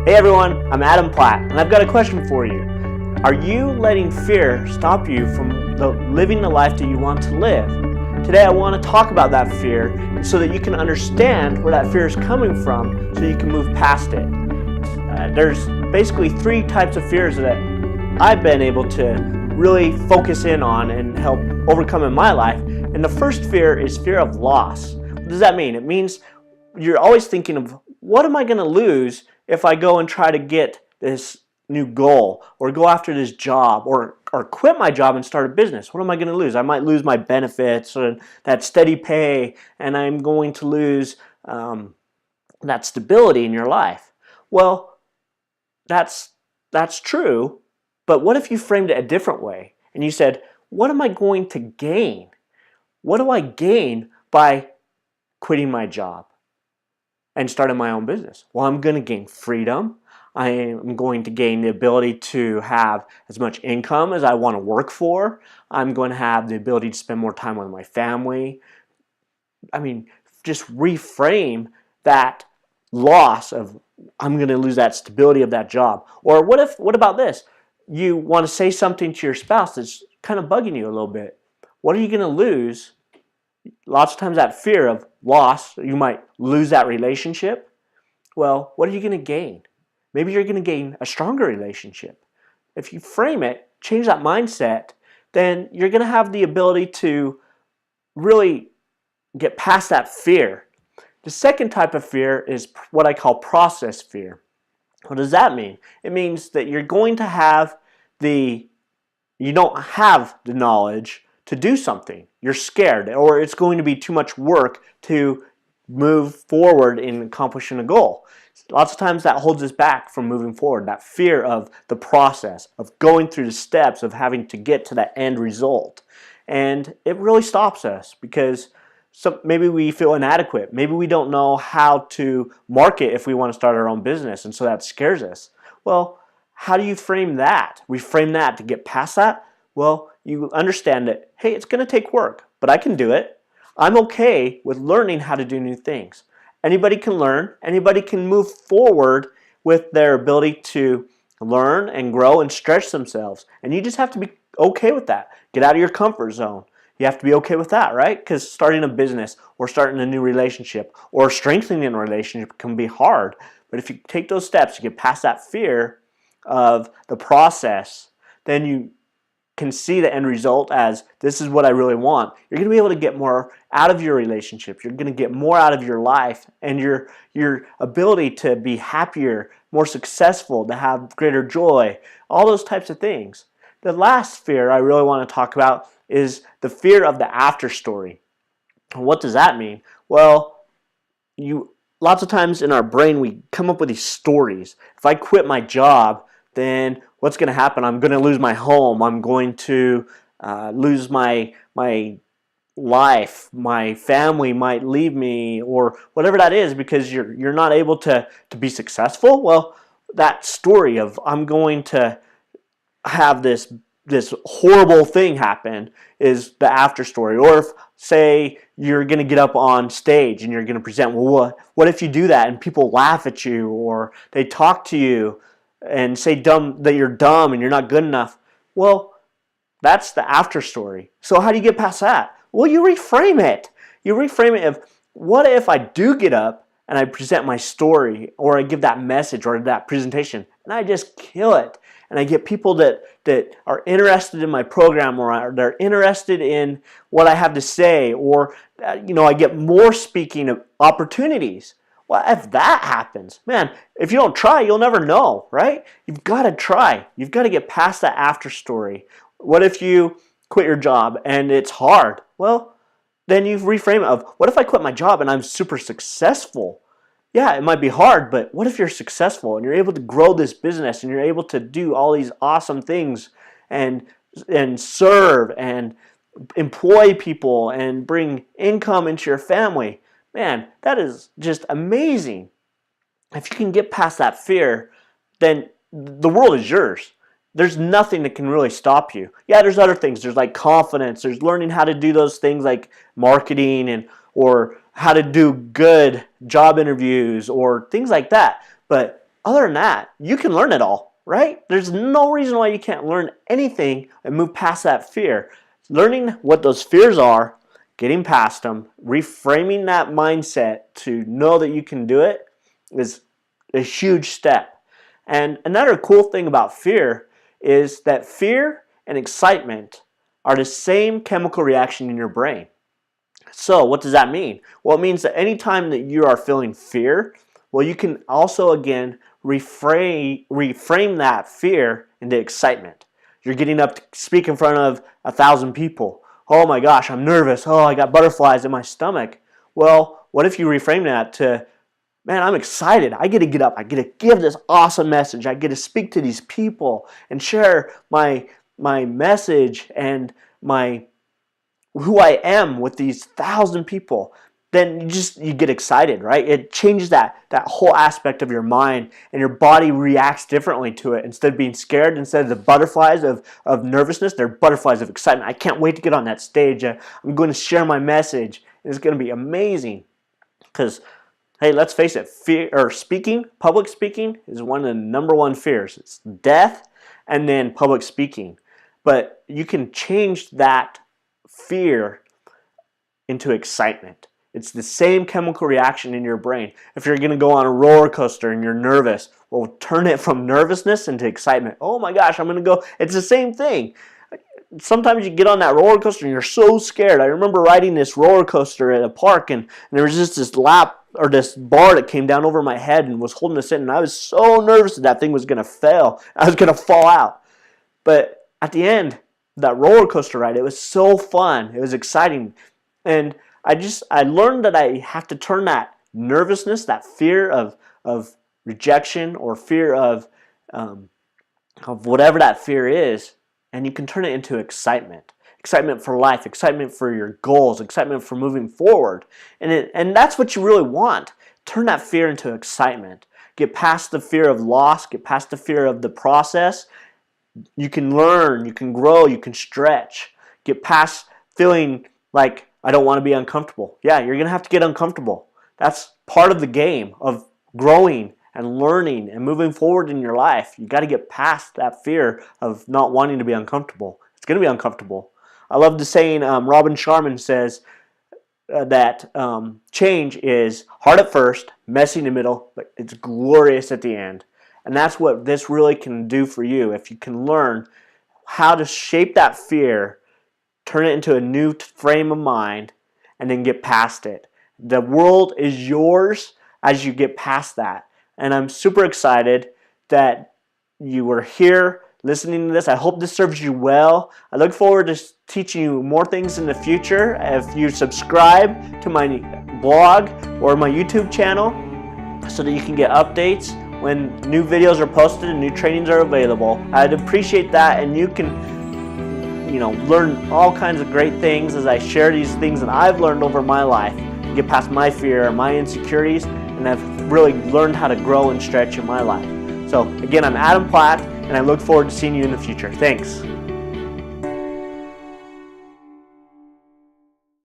Hey everyone, I'm Adam Platt, and I've got a question for you. Are you letting fear stop you from living the life that you want to live? Today I want to talk about that fear so that you can understand where that fear is coming from so you can move past it. There's basically three types of fears that I've been able to really focus in on and help overcome in my life. And the first fear is fear of loss. What does that mean? It means you're always thinking of, what am I going to lose if I go and try to get this new goal or go after this job or quit my job and start a business? What am I going to lose? I might lose my benefits or that steady pay, and I'm going to lose that stability in your life. Well, that's true, but what if you framed it a different way and you said, what am I going to gain? What do I gain by quitting my job and starting my own business? Well, I'm going to gain freedom. I am going to gain the ability to have as much income as I want to work for. I'm going to have the ability to spend more time with my family. I mean, just reframe that loss of, I'm going to lose that stability of that job. Or what about this? You want to say something to your spouse that's kind of bugging you a little bit. What are you going to lose? Lots of times that fear of loss, you might lose that relationship. Well, what are you going to gain? Maybe you're going to gain a stronger relationship. If you frame it, change that mindset, then you're going to have the ability to really get past that fear. The second type of fear is what I call process fear. What does that mean? It means that you're going to have you don't have the knowledge to do something. You're scared, or it's going to be too much work to move forward in accomplishing a goal. Lots of times that holds us back from moving forward, that fear of the process, of going through the steps of having to get to that end result. And it really stops us because maybe we feel inadequate. Maybe we don't know how to market if we want to start our own business, and so that scares us. Well, how do you frame that? We frame that to get past that. Well, you understand that, hey, it's going to take work, but I can do it. I'm okay with learning how to do new things. Anybody can learn. Anybody can move forward with their ability to learn and grow and stretch themselves. And you just have to be okay with that. Get out of your comfort zone. You have to be okay with that, right? Because starting a business or starting a new relationship or strengthening a relationship can be hard. But if you take those steps to get past that fear of the process, then you can see the end result as, this is what I really want. You're going to be able to get more out of your relationship. You're going to get more out of your life, and your ability to be happier, more successful, to have greater joy, all those types of things. The last fear I really want to talk about is the fear of the after story. What does that mean? Well, lots of times in our brain we come up with these stories. If I quit my job, then what's going to happen? I'm going to lose my home. I'm going to lose my life. My family might leave me, or whatever that is, because you're not able to be successful. Well, that story of, I'm going to have this horrible thing happen, is the after story. Or if, say, you're going to get up on stage and you're going to present, well, what if you do that and people laugh at you, or they talk to you and say that you're dumb and you're not good enough? Well, that's the after story. So how do you get past that? Well, you reframe it. You reframe it of, what if I do get up and I present my story, or I give that message or that presentation and I just kill it, and I get people that are interested in my program, or they're interested in what I have to say, or I get more speaking opportunities. Well, if that happens, man, if you don't try, you'll never know, right? You've got to try. You've got to get past that after story. What if you quit your job and it's hard? Well, then you reframe it of, what if I quit my job and I'm super successful? Yeah, it might be hard, but what if you're successful and you're able to grow this business and you're able to do all these awesome things and serve and employ people and bring income into your family? Man, that is just amazing. If you can get past that fear, then the world is yours. There's nothing that can really stop you. Yeah, there's other things. There's like confidence. There's learning how to do those things like marketing or how to do good job interviews or things like that. But other than that, you can learn it all, right? There's no reason why you can't learn anything and move past that fear. Learning what those fears are, getting past them, reframing that mindset to know that you can do it is a huge step. And another cool thing about fear is that fear and excitement are the same chemical reaction in your brain. So what does that mean? Well, it means that anytime that you are feeling fear, well, you can also again reframe that fear into excitement. You're getting up to speak in front of 1,000 people. Oh my gosh, I'm nervous. Oh, I got butterflies in my stomach. Well, what if you reframe that to, man, I'm excited. I get to get up. I get to give this awesome message. I get to speak to these people and share my message and who I am with these 1,000 people. Then you get excited, right? It changes that whole aspect of your mind, and your body reacts differently to it. Instead of being scared, instead of the butterflies of nervousness, they're butterflies of excitement. I can't wait to get on that stage. I'm going to share my message. It's going to be amazing. Because, hey, let's face it, public speaking is one of the number one fears. It's death and then public speaking. But you can change that fear into excitement. It's the same chemical reaction in your brain. If you're going to go on a roller coaster and you're nervous, well, turn it from nervousness into excitement. Oh my gosh, I'm going to go. It's the same thing. Sometimes you get on that roller coaster and you're so scared. I remember riding this roller coaster at a park, and there was just this this bar that came down over my head and was holding us in, and I was so nervous that thing was going to fail. I was going to fall out. But at the end, that roller coaster ride, it was so fun. It was exciting. And I learned that I have to turn that nervousness, that fear of rejection or fear of whatever that fear is, and you can turn it into excitement. Excitement for life, excitement for your goals, excitement for moving forward. And that's what you really want. Turn that fear into excitement. Get past the fear of loss, get past the fear of the process. You can learn, you can grow, you can stretch. Get past feeling like, I don't want to be uncomfortable. Yeah, you're going to have to get uncomfortable. That's part of the game of growing and learning and moving forward in your life. You got to get past that fear of not wanting to be uncomfortable. It's going to be uncomfortable. I love the saying, Robin Sharman says that change is hard at first, messy in the middle, but it's glorious at the end. And that's what this really can do for you. If you can learn how to shape that fear, turn it into a new frame of mind, and then get past it. The world is yours as you get past that. And I'm super excited that you were here listening to this. I hope this serves you well. I look forward to teaching you more things in the future. If you subscribe to my blog or my YouTube channel so that you can get updates when new videos are posted and new trainings are available, I'd appreciate that. And you can learn all kinds of great things as I share these things that I've learned over my life, get past my fear and my insecurities, and I've really learned how to grow and stretch in my life. So again, I'm Adam Platt, and I look forward to seeing you in the future. Thanks.